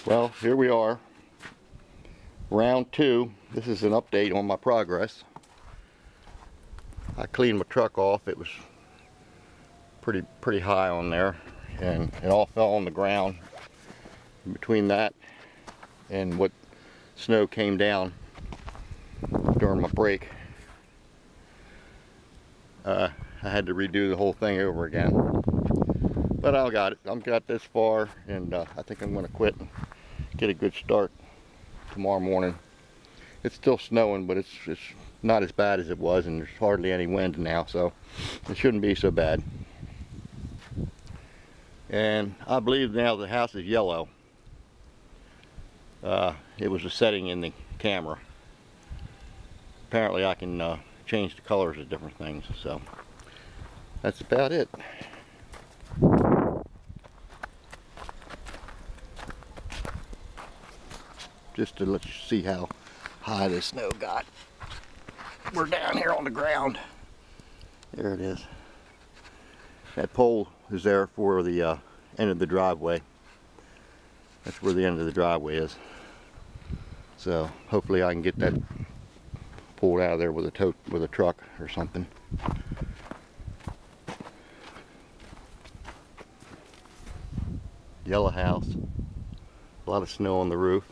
Well, here we are, round 2. This is an update on my progress. I cleaned my truck off. It was pretty high on there, and it all fell on the ground. Between that and what snow came down during my break, I had to redo the whole thing over again. But I got it. I've got this far, and I think I'm going to quit and get a good start tomorrow morning. It's still snowing, but it's not as bad as it was, and there's hardly any wind now, so it shouldn't be so bad. And I believe now the house is yellow. It was a setting in the camera. Apparently I can change the colors of different things, so that's about it. Just to let you see how high the snow got. We're down here on the ground. There it is. That pole is there for the end of the driveway. That's where the end of the driveway is. So hopefully I can get that pulled out of there with a truck or something. Yellow house. A lot of snow on the roof.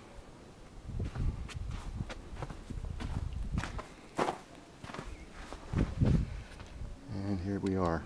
And here we are.